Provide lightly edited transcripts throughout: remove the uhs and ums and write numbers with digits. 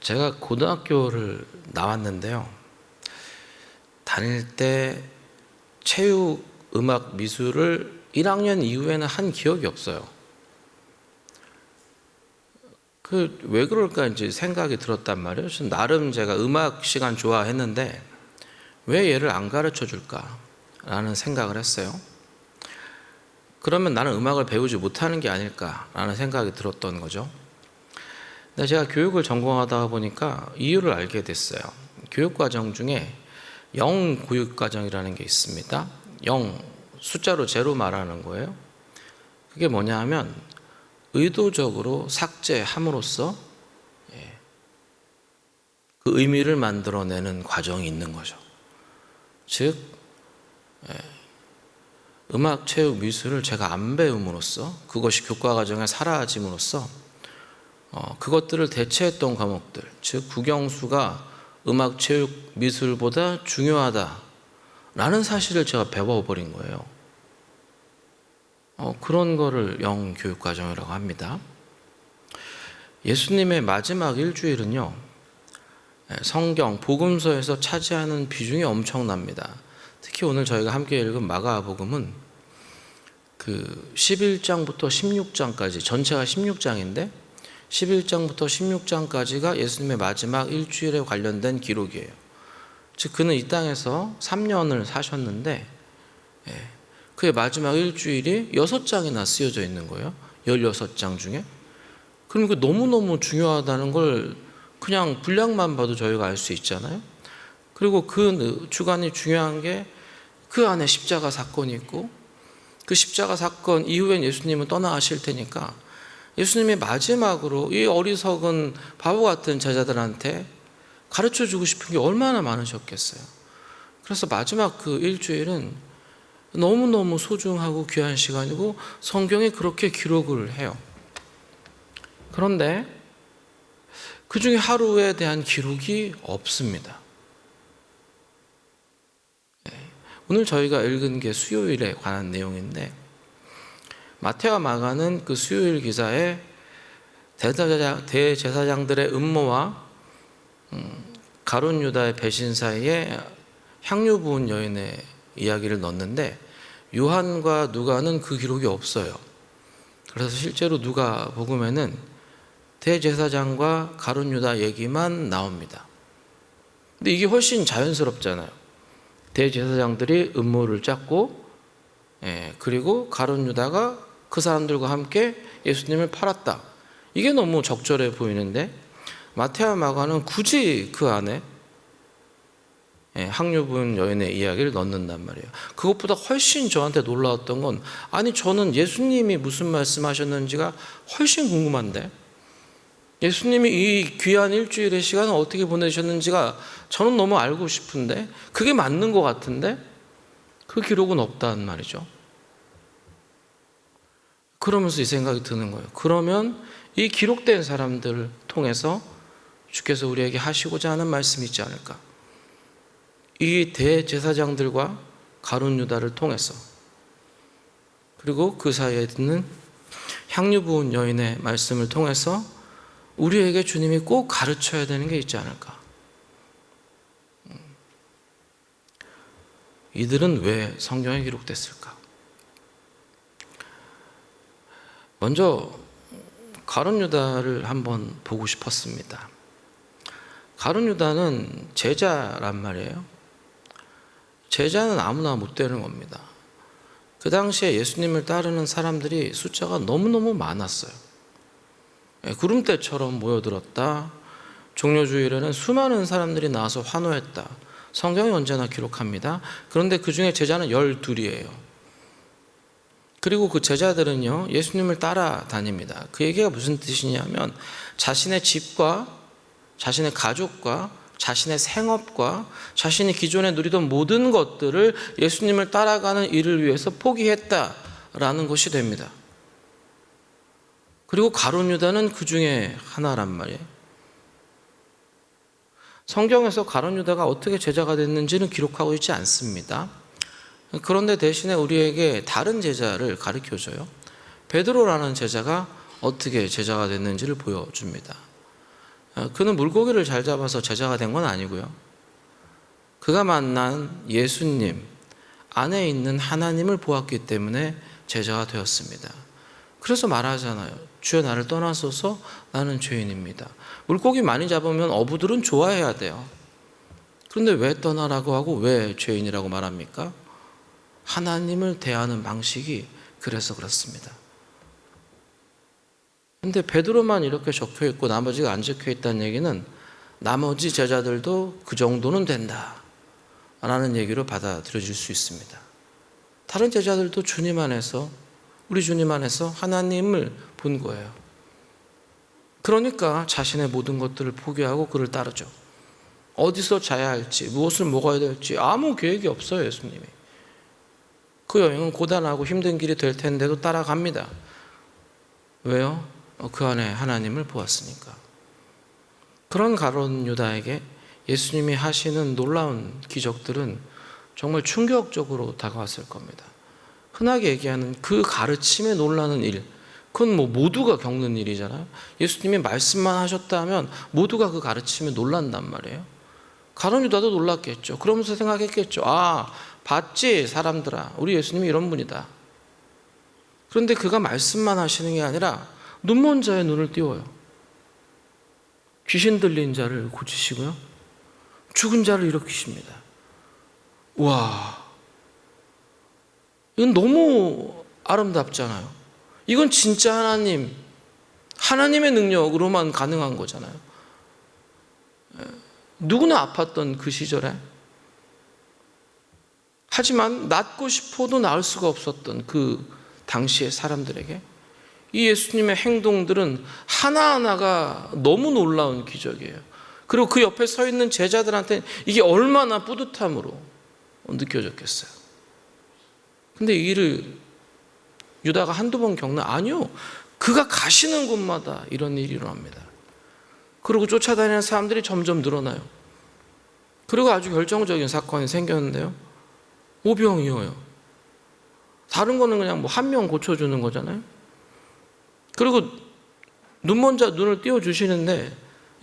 제가 고등학교를 나왔는데요. 다닐 때 체육, 음악, 미술을 1학년 이후에는 한 기억이 없어요. 왜 그럴까 이제 생각이 들었단 말이에요. 나름 제가 음악 시간 좋아했는데 왜 얘를 안 가르쳐 줄까? 라는 생각을 했어요. 그러면 나는 음악을 배우지 못하는 게 아닐까라는 생각이 들었던 거죠. 근데 제가 교육을 전공하다 보니까 이유를 알게 됐어요. 교육과정 중에 영교육과정이라는 게 있습니다. 영, 숫자로 제로 말하는 거예요. 그게 뭐냐 하면 의도적으로 삭제함으로써 그 의미를 만들어내는 과정이 있는 거죠. 즉 음악, 체육, 미술을 제가 안 배움으로써, 그것이 교과과정에 사라짐으로써 그것들을 대체했던 과목들, 즉 국영수가 음악, 체육, 미술보다 중요하다라는 사실을 제가 배워버린 거예요. 그런 거를 영교육과정이라고 합니다. 예수님의 마지막 일주일은요, 성경, 복음서에서 차지하는 비중이 엄청납니다. 특히 오늘 저희가 함께 읽은 마가복음은 그 11장부터 16장까지, 전체가 16장인데 11장부터 16장까지가 예수님의 마지막 일주일에 관련된 기록이에요. 즉 그는 이 땅에서 3년을 사셨는데 그의 마지막 일주일이 6장이나 쓰여져 있는 거예요. 16장 중에. 그럼 그 너무너무 중요하다는 걸 그냥 분량만 봐도 저희가 알 수 있잖아요. 그리고 그 주간이 중요한 게 그 안에 십자가 사건이 있고, 그 십자가 사건 이후엔 예수님은 떠나가실 테니까 예수님이 마지막으로 이 어리석은 바보 같은 제자들한테 가르쳐주고 싶은 게 얼마나 많으셨겠어요. 그래서 마지막 그 일주일은 너무너무 소중하고 귀한 시간이고 성경에 그렇게 기록을 해요. 그런데 그 중에 하루에 대한 기록이 없습니다. 오늘 저희가 읽은 게 수요일에 관한 내용인데, 마태와 마가는 그 수요일 기사에 대제사장들의 음모와 가룟 유다의 배신 사이에 향유 부은 여인의 이야기를 넣었는데 요한과 누가는 그 기록이 없어요. 그래서 실제로 누가복음에는 대제사장과 가룟 유다 얘기만 나옵니다. 근데 이게 훨씬 자연스럽잖아요. 대제사장들이 음모를 짰고, 그리고 가룟 유다가 그 사람들과 함께 예수님을 팔았다. 이게 너무 적절해 보이는데 마태와 마가는 굳이 그 안에 향유 부은 여인의 이야기를 넣는단 말이에요. 그것보다 훨씬 저한테 놀라웠던 건, 아니 저는 예수님이 무슨 말씀하셨는지가 훨씬 궁금한데, 예수님이 이 귀한 일주일의 시간을 어떻게 보내셨는지가 저는 너무 알고 싶은데, 그게 맞는 것 같은데 그 기록은 없다는 말이죠. 그러면서 이 생각이 드는 거예요. 그러면 이 기록된 사람들을 통해서 주께서 우리에게 하시고자 하는 말씀이 있지 않을까? 이 대제사장들과 가룟 유다를 통해서, 그리고 그 사이에 듣는 향유 부은 여인의 말씀을 통해서 우리에게 주님이 꼭 가르쳐야 되는 게 있지 않을까? 이들은 왜 성경에 기록됐을까? 먼저 가룟 유다를 한번 보고 싶었습니다. 가룟 유다는 제자란 말이에요. 제자는 아무나 못 되는 겁니다. 그 당시에 예수님을 따르는 사람들이 숫자가 너무너무 많았어요. 구름대처럼 모여들었다. 종려주일에는 수많은 사람들이 나와서 환호했다. 성경이 언제나 기록합니다. 그런데 그 중에 제자는 12이에요. 그리고 그 제자들은요, 예수님을 따라다닙니다. 그 얘기가 무슨 뜻이냐면 자신의 집과 자신의 가족과 자신의 생업과 자신이 기존에 누리던 모든 것들을 예수님을 따라가는 일을 위해서 포기했다라는 것이 됩니다. 그리고 가룟 유다는 그 중에 하나란 말이에요. 성경에서 가룟 유다가 어떻게 제자가 됐는지는 기록하고 있지 않습니다. 그런데 대신에 우리에게 다른 제자를 가르쳐줘요. 베드로라는 제자가 어떻게 제자가 됐는지를 보여줍니다. 그는 물고기를 잘 잡아서 제자가 된 건 아니고요. 그가 만난 예수님 안에 있는 하나님을 보았기 때문에 제자가 되었습니다. 그래서 말하잖아요. 주여 나를 떠나소서 나는 죄인입니다. 물고기 많이 잡으면 어부들은 좋아해야 돼요. 그런데 왜 떠나라고 하고 왜 죄인이라고 말합니까? 하나님을 대하는 방식이 그래서 그렇습니다. 근데 베드로만 이렇게 적혀 있고 나머지가 안 적혀 있다는 얘기는 나머지 제자들도 그 정도는 된다 라는 얘기로 받아들여질 수 있습니다. 다른 제자들도 주님 안에서, 우리 주님 안에서 하나님을 본 거예요. 그러니까 자신의 모든 것들을 포기하고 그를 따르죠. 어디서 자야 할지, 무엇을 먹어야 될지 아무 계획이 없어요. 예수님이. 그 여행은 고단하고 힘든 길이 될 텐데도 따라갑니다. 왜요? 그 안에 하나님을 보았으니까. 그런 가룟 유다에게 예수님이 하시는 놀라운 기적들은 정말 충격적으로 다가왔을 겁니다. 흔하게 얘기하는 그 가르침에 놀라는 일, 그건 모두가 겪는 일이잖아요. 예수님이 말씀만 하셨다 하면 모두가 그 가르침에 놀란단 말이에요. 가룟 유다도 놀랐겠죠. 그러면서 생각했겠죠. 아, 봤지 사람들아, 우리 예수님이 이런 분이다. 그런데 그가 말씀만 하시는 게 아니라 눈먼 자의 눈을 띄워요. 귀신 들린 자를 고치시고요, 죽은 자를 일으키십니다. 와, 이건 너무 아름답잖아요. 이건 진짜 하나님의 능력으로만 가능한 거잖아요. 누구나 아팠던 그 시절에, 하지만 낫고 싶어도 나을 수가 없었던 그 당시의 사람들에게 이 예수님의 행동들은 하나하나가 너무 놀라운 기적이에요. 그리고 그 옆에 서 있는 제자들한테 이게 얼마나 뿌듯함으로 느껴졌겠어요. 근데 이 일을 유다가 한두 번 겪나? 아니요. 그가 가시는 곳마다 이런 일이 일어납니다. 그리고 쫓아다니는 사람들이 점점 늘어나요. 그리고 아주 결정적인 사건이 생겼는데요. 오병이어요. 다른 거는 그냥 한 명 고쳐주는 거잖아요. 그리고 눈먼 자 눈을 띄워주시는데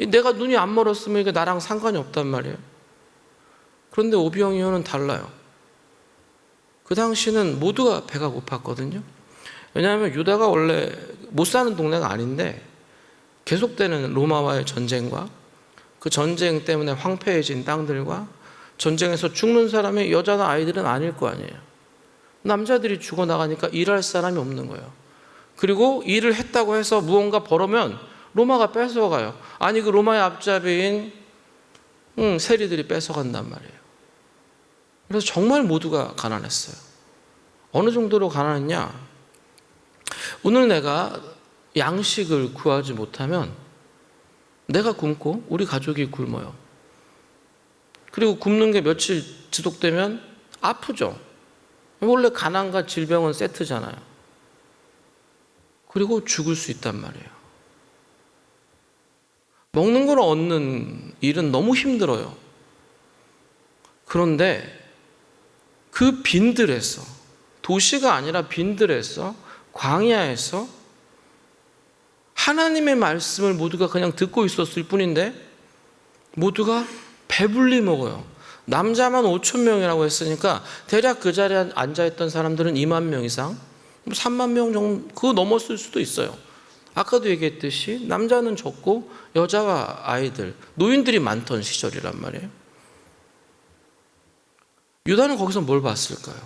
내가 눈이 안 멀었으면 이게 나랑 상관이 없단 말이에요. 그런데 오병이어는 달라요. 그 당시는 모두가 배가 고팠거든요. 왜냐하면 유다가 원래 못 사는 동네가 아닌데 계속되는 로마와의 전쟁과 그 전쟁 때문에 황폐해진 땅들과 전쟁에서 죽는 사람이 여자나 아이들은 아닐 거 아니에요. 남자들이 죽어나가니까 일할 사람이 없는 거예요. 그리고 일을 했다고 해서 무언가 벌으면 로마가 뺏어가요. 아니 그 로마의 앞잡이인 세리들이 뺏어간단 말이에요. 그래서 정말 모두가 가난했어요. 어느 정도로 가난했냐? 오늘 내가 양식을 구하지 못하면 내가 굶고 우리 가족이 굶어요. 그리고 굶는 게 며칠 지속되면 아프죠. 원래 가난과 질병은 세트잖아요. 그리고 죽을 수 있단 말이에요. 먹는 걸 얻는 일은 너무 힘들어요. 그런데 그 빈들에서, 도시가 아니라 빈들에서, 광야에서 하나님의 말씀을 모두가 그냥 듣고 있었을 뿐인데 모두가 배불리 먹어요. 남자만 5천 명이라고 했으니까 대략 그 자리에 앉아있던 사람들은 2만 명 이상, 3만 명 정도, 그거 넘었을 수도 있어요. 아까도 얘기했듯이 남자는 적고 여자와 아이들, 노인들이 많던 시절이란 말이에요. 유다는 거기서 뭘 봤을까요?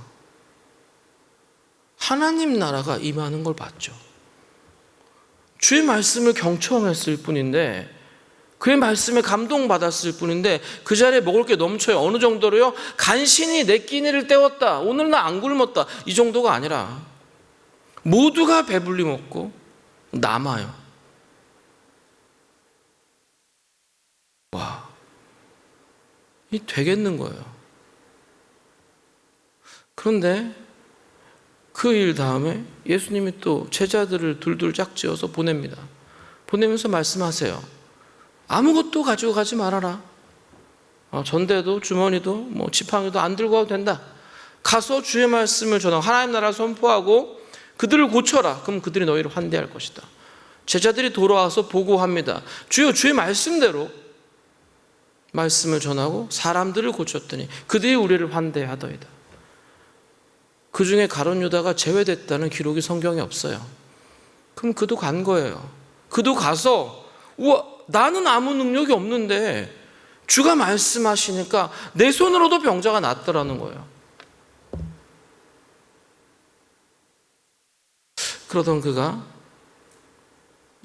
하나님 나라가 임하는 걸 봤죠. 주의 말씀을 경청했을 뿐인데, 그의 말씀에 감동받았을 뿐인데 그 자리에 먹을 게 넘쳐요. 어느 정도로요? 간신히 내 끼니를 때웠다, 오늘 나 안 굶었다, 이 정도가 아니라 모두가 배불리 먹고 남아요. 와, 이 되겠는 거예요. 그런데 그 일 다음에 예수님이 또 제자들을 둘둘 짝지어서 보냅니다. 보내면서 말씀하세요. 아무것도 가지고 가지 말아라. 전대도 주머니도 지팡이도 안 들고 가도 된다. 가서 주의 말씀을 전하고 하나님 나라를 선포하고 그들을 고쳐라. 그럼 그들이 너희를 환대할 것이다. 제자들이 돌아와서 보고합니다. 주여, 주의 말씀대로 말씀을 전하고 사람들을 고쳤더니 그들이 우리를 환대하더이다. 그 중에 가룟 유다가 제외됐다는 기록이 성경에 없어요. 그럼 그도 간 거예요. 그도 가서 우와, 나는 아무 능력이 없는데 주가 말씀하시니까 내 손으로도 병자가 낫더라는 거예요. 그러던 그가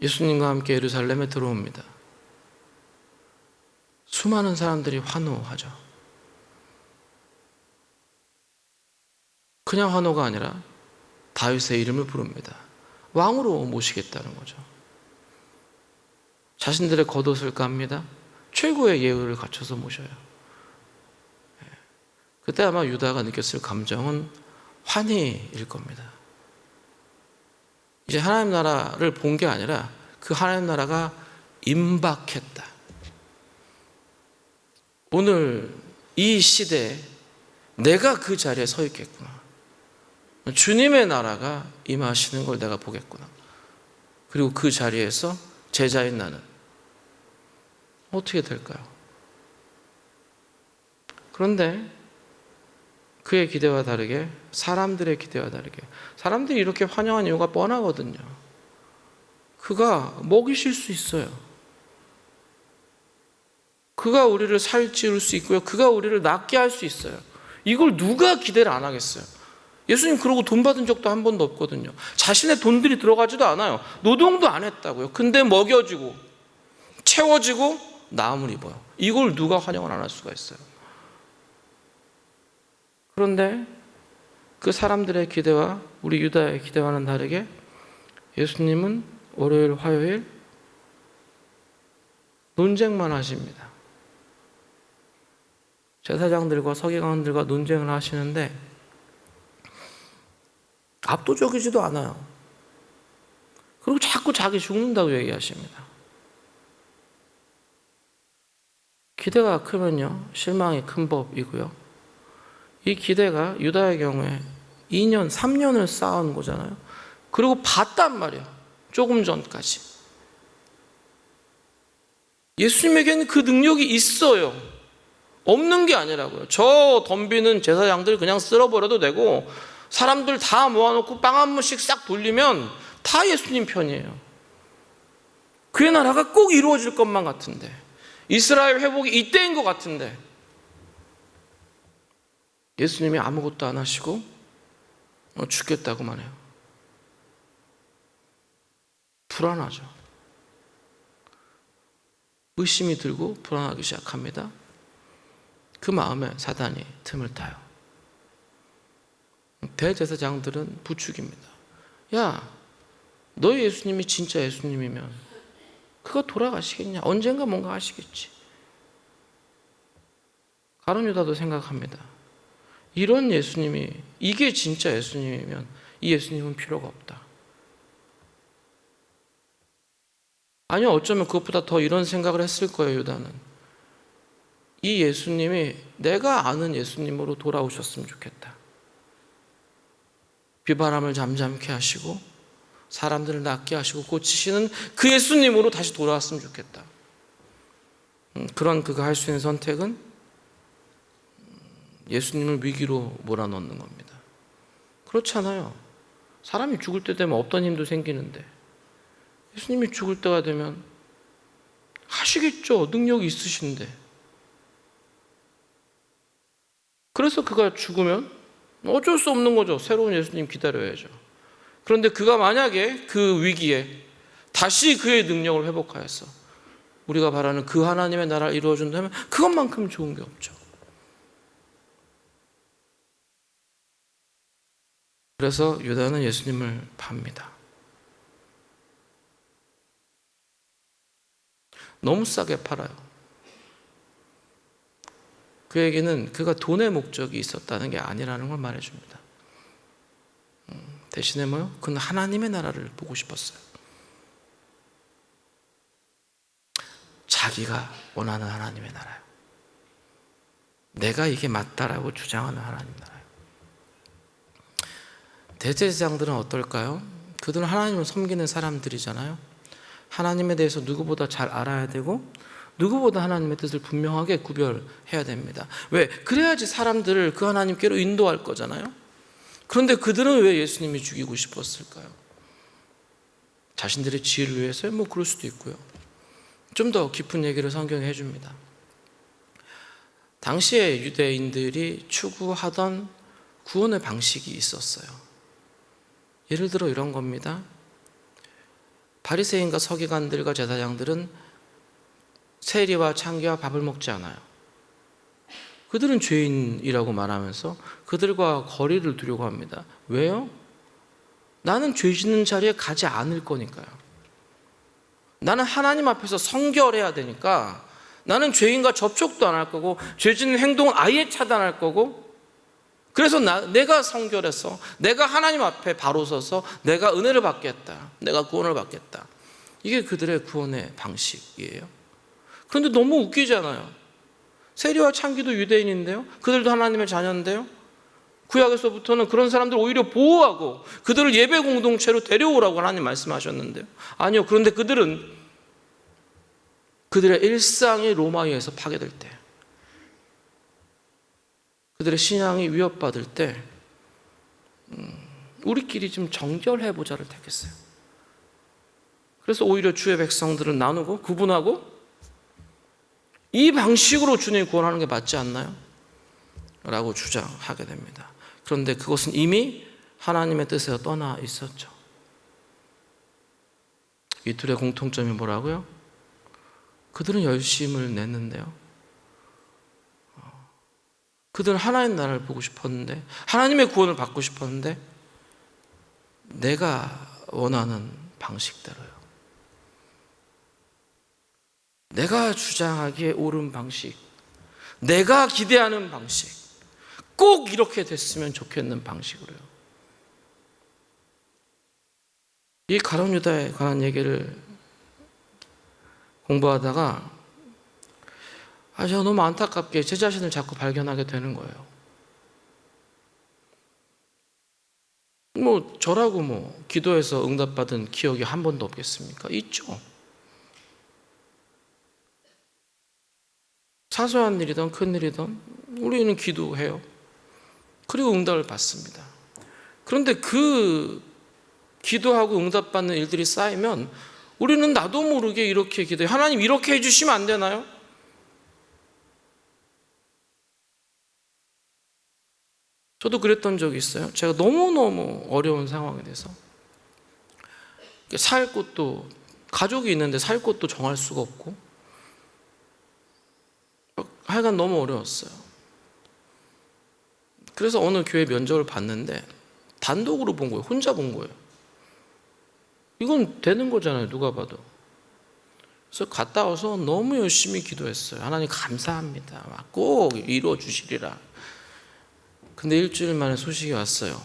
예수님과 함께 예루살렘에 들어옵니다. 수많은 사람들이 환호하죠. 그냥 환호가 아니라 다윗의 이름을 부릅니다. 왕으로 모시겠다는 거죠. 자신들의 겉옷을 깝니다. 최고의 예의를 갖춰서 모셔요. 그때 아마 유다가 느꼈을 감정은 환희일 겁니다. 이제 하나님 나라를 본 게 아니라 그 하나님 나라가 임박했다. 오늘 이 시대에 내가 그 자리에 서 있겠구나. 주님의 나라가 임하시는 걸 내가 보겠구나. 그리고 그 자리에서 제자인 나는 어떻게 될까요? 그런데 그의 기대와 다르게, 사람들의 기대와 다르게, 사람들이 이렇게 환영한 이유가 뻔하거든요. 그가 먹이실 수 있어요. 그가 우리를 살찌울 수 있고요. 그가 우리를 낫게 할 수 있어요. 이걸 누가 기대를 안 하겠어요? 예수님 그러고 돈 받은 적도 한 번도 없거든요. 자신의 돈들이 들어가지도 않아요. 노동도 안 했다고요. 근데 먹여지고 채워지고 나음을 입어요. 이걸 누가 환영을 안 할 수가 있어요? 그런데 그 사람들의 기대와 우리 유다의 기대와는 다르게 예수님은 월요일, 화요일 논쟁만 하십니다. 제사장들과 서기관들과 논쟁을 하시는데 압도적이지도 않아요. 그리고 자꾸 자기 죽는다고 얘기하십니다. 기대가 크면요, 실망이 큰 법이고요. 이 기대가 유다의 경우에 2년, 3년을 쌓아온 거잖아요. 그리고 봤단 말이에요. 조금 전까지. 예수님에게는 그 능력이 있어요. 없는 게 아니라고요. 저 덤비는 제사장들 그냥 쓸어버려도 되고 사람들 다 모아놓고 빵 한 번씩 싹 돌리면 다 예수님 편이에요. 그의 나라가 꼭 이루어질 것만 같은데, 이스라엘 회복이 이때인 것 같은데 예수님이 아무것도 안 하시고 죽겠다고만 해요. 불안하죠. 의심이 들고 불안하기 시작합니다. 그 마음에 사단이 틈을 타요. 대제사장들은 부축입니다. 야, 너희 예수님이 진짜 예수님이면 그가 돌아가시겠냐? 언젠가 뭔가 하시겠지. 가룟 유다도 생각합니다. 이런 예수님이, 이게 진짜 예수님이면 이 예수님은 필요가 없다. 아니요, 어쩌면 그것보다 더 이런 생각을 했을 거예요, 유다는. 이 예수님이 내가 아는 예수님으로 돌아오셨으면 좋겠다. 비바람을 잠잠케 하시고 사람들을 낫게 하시고 고치시는 그 예수님으로 다시 돌아왔으면 좋겠다. 그런 그가 할 수 있는 선택은 예수님을 위기로 몰아넣는 겁니다. 그렇잖아요. 사람이 죽을 때 되면 없던 힘도 생기는데 예수님이 죽을 때가 되면 하시겠죠. 능력이 있으신데. 그래서 그가 죽으면 어쩔 수 없는 거죠. 새로운 예수님 기다려야죠. 그런데 그가 만약에 그 위기에 다시 그의 능력을 회복하여서 우리가 바라는 그 하나님의 나라를 이루어준다면 그것만큼 좋은 게 없죠. 그래서 유다는 예수님을 팝니다. 너무 싸게 팔아요. 그에게는 그가 돈의 목적이 있었다는 게 아니라는 걸 말해줍니다. 대신에 뭐요? 그는 하나님의 나라를 보고 싶었어요. 자기가 원하는 하나님의 나라요. 내가 이게 맞다라고 주장하는 하나님 나라요. 대제사장들은 어떨까요? 그들은 하나님을 섬기는 사람들이잖아요. 하나님에 대해서 누구보다 잘 알아야 되고 누구보다 하나님의 뜻을 분명하게 구별해야 됩니다. 왜? 그래야지 사람들을 그 하나님께로 인도할 거잖아요. 그런데 그들은 왜 예수님이 죽이고 싶었을까요? 자신들의 지혜를 위해서요? 뭐 그럴 수도 있고요. 좀 더 깊은 얘기를 성경이 해줍니다. 당시에 유대인들이 추구하던 구원의 방식이 있었어요. 예를 들어 이런 겁니다. 바리새인과 서기관들과 제사장들은 세리와 창기와 밥을 먹지 않아요. 그들은 죄인이라고 말하면서 그들과 거리를 두려고 합니다. 왜요? 나는 죄 짓는 자리에 가지 않을 거니까요. 나는 하나님 앞에서 성결해야 되니까 나는 죄인과 접촉도 안 할 거고 죄 짓는 행동은 아예 차단할 거고, 그래서 내가 성결해서 내가 하나님 앞에 바로 서서 내가 은혜를 받겠다, 내가 구원을 받겠다. 이게 그들의 구원의 방식이에요. 그런데 너무 웃기잖아요. 세리와 창기도 유대인인데요, 그들도 하나님의 자녀인데요, 구약에서부터는 그런 사람들 오히려 보호하고 그들을 예배 공동체로 데려오라고 하나님 말씀하셨는데요, 아니요. 그런데 그들은 그들의 일상이 로마에 의해서 파괴될 때, 그들의 신앙이 위협받을 때 우리끼리 좀 정결해보자를 택했어요. 그래서 오히려 주의 백성들을 나누고 구분하고 이 방식으로 주님이 구원하는 게 맞지 않나요? 라고 주장하게 됩니다. 그런데 그것은 이미 하나님의 뜻에서 떠나 있었죠. 이 둘의 공통점이 뭐라고요? 그들은 열심을 냈는데요, 그들은 하나님 나라를 보고 싶었는데, 하나님의 구원을 받고 싶었는데 내가 원하는 방식대로요. 내가 주장하기에 옳은 방식, 내가 기대하는 방식, 꼭 이렇게 됐으면 좋겠는 방식으로요. 이 가룟 유다에 관한 얘기를 공부하다가 제가 너무 안타깝게 제 자신을 자꾸 발견하게 되는 거예요. 저라고 기도해서 응답받은 기억이 한 번도 없겠습니까? 있죠. 사소한 일이든 큰 일이든 우리는 기도해요. 그리고 응답을 받습니다. 그런데 그 기도하고 응답받는 일들이 쌓이면 우리는 나도 모르게 이렇게 기도해요. 하나님 이렇게 해주시면 안 되나요? 저도 그랬던 적이 있어요. 제가 너무너무 어려운 상황에 대해서 살 곳도, 가족이 있는데 살 곳도 정할 수가 없고, 하여간 너무 어려웠어요. 그래서 어느 교회 면접을 봤는데 단독으로 본 거예요. 혼자 본 거예요. 이건 되는 거잖아요, 누가 봐도. 그래서 갔다 와서 너무 열심히 기도했어요. 하나님 감사합니다, 꼭 이루어 주시리라. 근데 일주일 만에 소식이 왔어요.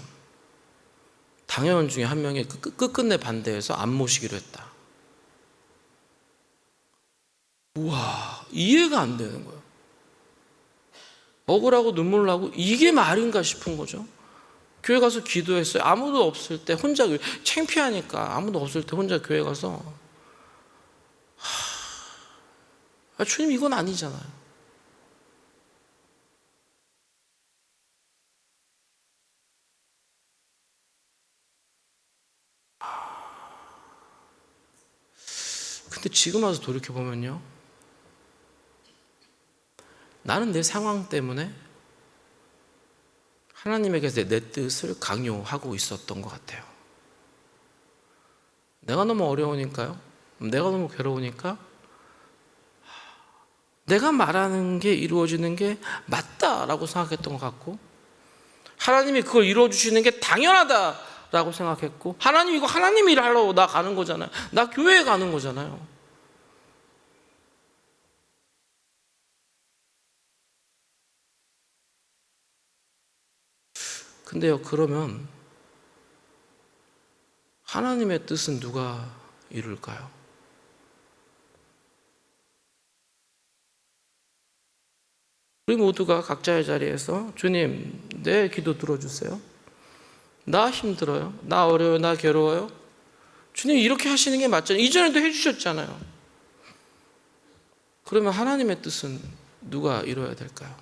당회원 중에 한 명이 끝끝내 반대해서 안 모시기로 했다. 우와, 이해가 안 되는 거예요. 억울하고 눈물 나고 이게 말인가 싶은 거죠. 교회 가서 기도했어요. 아무도 없을 때 혼자, 창피하니까 아무도 없을 때 혼자 교회 가서 주님 이건 아니잖아요. 근데 지금 와서 돌이켜보면요, 나는 내 상황 때문에 하나님에게서 내 뜻을 강요하고 있었던 것 같아요. 내가 너무 어려우니까요, 내가 너무 괴로우니까 내가 말하는 게 이루어지는 게 맞다라고 생각했던 것 같고, 하나님이 그걸 이루어주시는 게 당연하다라고 생각했고, 하나님 이거 하나님 일 하러 나 가는 거잖아요. 나 교회에 가는 거잖아요. 근데요, 그러면 하나님의 뜻은 누가 이룰까요? 우리 모두가 각자의 자리에서 주님, 내 기도 들어주세요. 나 힘들어요. 나 어려워요. 나 괴로워요. 주님 이렇게 하시는 게 맞잖아요. 이전에도 해주셨잖아요. 그러면 하나님의 뜻은 누가 이루어야 될까요?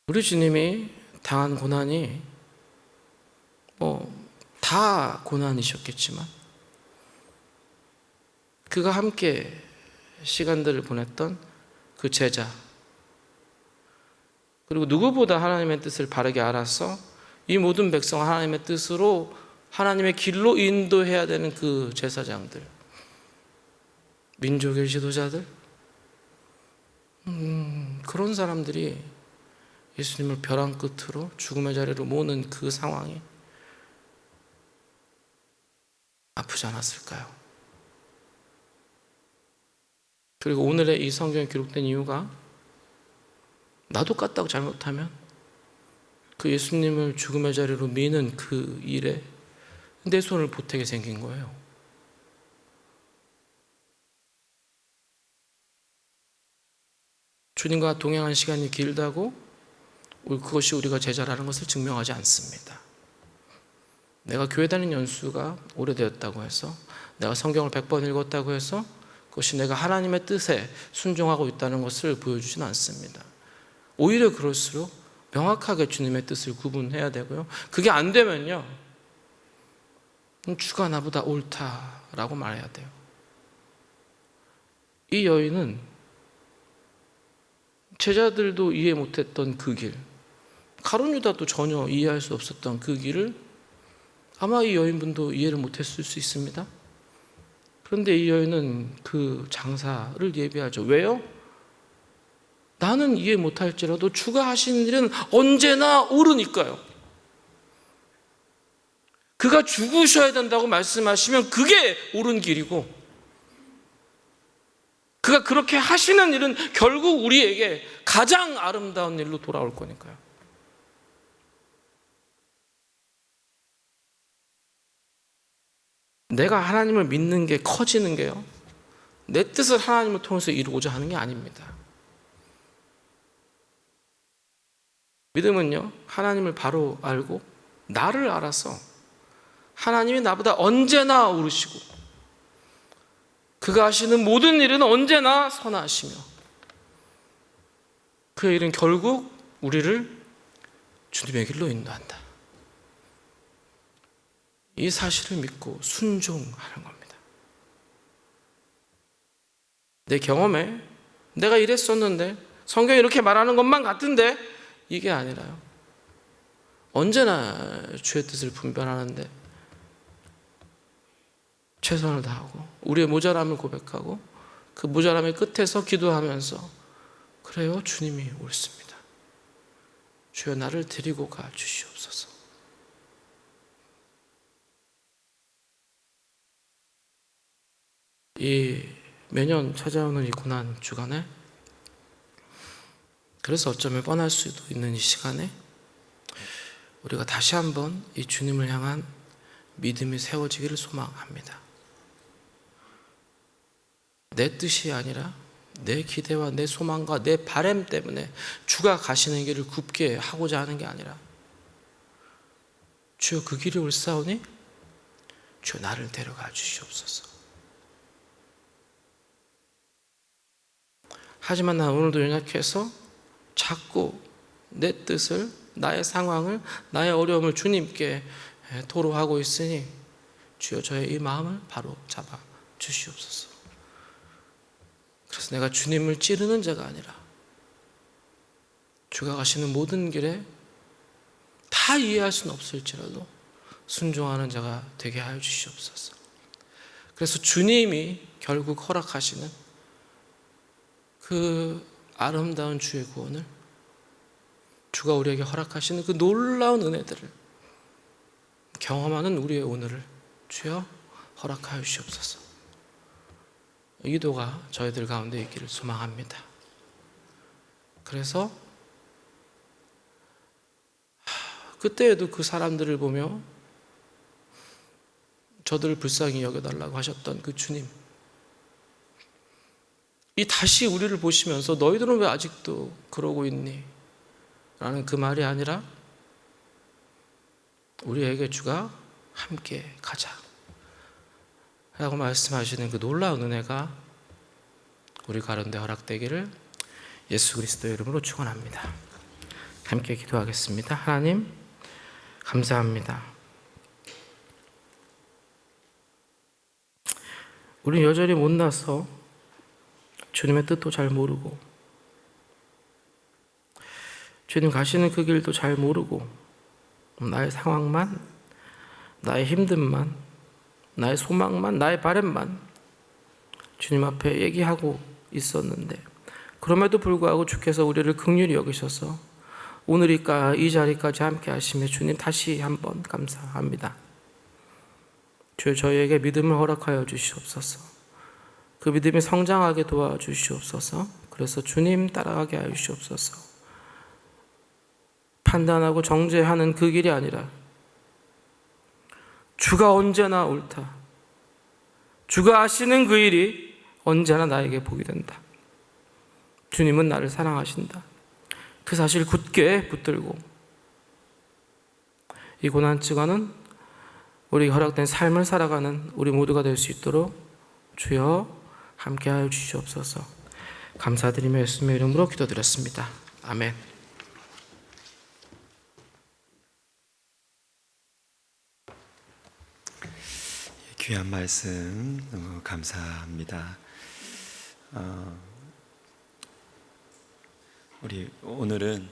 우리 주님이 당한 고난이 다 고난이셨겠지만 그가 함께 시간들을 보냈던 그 제자, 그리고 누구보다 하나님의 뜻을 바르게 알아서 이 모든 백성을 하나님의 뜻으로 하나님의 길로 인도해야 되는 그 제사장들, 민족의 지도자들, 그런 사람들이 예수님을 벼랑 끝으로 죽음의 자리로 모는 그 상황이 아프지 않았을까요? 그리고 오늘의 이 성경에 기록된 이유가 나도 깠다고 잘못하면 그 예수님을 죽음의 자리로 미는 그 일에 내 손을 보태게 생긴 거예요. 주님과 동행한 시간이 길다고 그것이 우리가 제자라는 것을 증명하지 않습니다. 내가 교회 다니는 연수가 오래되었다고 해서, 내가 성경을 100번 읽었다고 해서 그것이 내가 하나님의 뜻에 순종하고 있다는 것을 보여주지는 않습니다. 오히려 그럴수록 명확하게 주님의 뜻을 구분해야 되고요. 그게 안 되면요, 주가 나보다 옳다라고 말해야 돼요. 이 여인은 제자들도 이해 못했던 그 길, 가룟 유다도 전혀 이해할 수 없었던 그 길을 아마 이 여인분도 이해를 못했을 수 있습니다. 그런데 이 여인은 그 장사를 예비하죠. 왜요? 나는 이해 못할지라도 주가 하시는 일은 언제나 옳으니까요. 그가 죽으셔야 된다고 말씀하시면 그게 옳은 길이고, 그가 그렇게 하시는 일은 결국 우리에게 가장 아름다운 일로 돌아올 거니까요. 내가 하나님을 믿는 게 커지는 게요, 내 뜻을 하나님을 통해서 이루고자 하는 게 아닙니다. 믿음은요, 하나님을 바로 알고 나를 알아서 하나님이 나보다 언제나 옳으시고 그가 하시는 모든 일은 언제나 선하시며 그의 일은 결국 우리를 주님의 길로 인도한다. 이 사실을 믿고 순종하는 겁니다. 내 경험에 내가 이랬었는데, 성경이 이렇게 말하는 것만 같은데, 이게 아니라요, 언제나 주의 뜻을 분별하는데 최선을 다하고 우리의 모자람을 고백하고 그 모자람의 끝에서 기도하면서, 그래요, 주님이 옳습니다, 주여 나를 데리고 가 주시옵소서. 이 매년 찾아오는 이 고난 주간에, 그래서 어쩌면 뻔할 수도 있는 이 시간에 우리가 다시 한번 이 주님을 향한 믿음이 세워지기를 소망합니다. 내 뜻이 아니라 내 기대와 내 소망과 내 바람 때문에 주가 가시는 길을 굽게 하고자 하는 게 아니라, 주여 그 길이 옳사오니 주여 나를 데려가 주시옵소서. 하지만 난 오늘도 연약해서 자꾸 내 뜻을, 나의 상황을, 나의 어려움을 주님께 토로하고 있으니 주여 저의 이 마음을 바로 잡아 주시옵소서. 그래서 내가 주님을 찌르는 자가 아니라 주가 가시는 모든 길에 다 이해할 수는 없을지라도 순종하는 자가 되게 하여 주시옵소서. 그래서 주님이 결국 허락하시는 그 아름다운 주의 구원을, 주가 우리에게 허락하시는 그 놀라운 은혜들을 경험하는 우리의 오늘을 주여 허락하여 주시옵소서. 이 기도가 저희들 가운데 있기를 소망합니다. 그래서 그때에도 그 사람들을 보며 저들을 불쌍히 여겨달라고 하셨던 그 주님, 이 다시 우리를 보시면서 너희들은 왜 아직도 그러고 있니? 라는 그 말이 아니라 우리에게 주가 함께 가자 라고 말씀하시는 그 놀라운 은혜가 우리 가운데 허락되기를 예수 그리스도의 이름으로 축원합니다. 함께 기도하겠습니다. 하나님 감사합니다. 우리는 여전히 못나서 주님의 뜻도 잘 모르고 주님 가시는 그 길도 잘 모르고 나의 상황만, 나의 힘듦만, 나의 소망만, 나의 바램만 주님 앞에 얘기하고 있었는데 그럼에도 불구하고 주께서 우리를 긍휼히 여기셔서 오늘 이 자리까지 함께 하시며 주님 다시 한번 감사합니다. 주여 저희에게 믿음을 허락하여 주시옵소서. 그 믿음이 성장하게 도와주시옵소서. 그래서 주님 따라가게 하여 주시옵소서. 판단하고 정죄하는 그 길이 아니라 주가 언제나 옳다. 주가 아시는 그 일이 언제나 나에게 복이 된다. 주님은 나를 사랑하신다. 그 사실 굳게 붙들고 이 고난주간은 우리에게 허락된 삶을 살아가는 우리 모두가 될 수 있도록 주여 함께하여 주시옵소서. 감사드리며 예수님의 이름으로 기도드렸습니다. 아멘. 귀한 말씀 너무 감사합니다. 우리 오늘은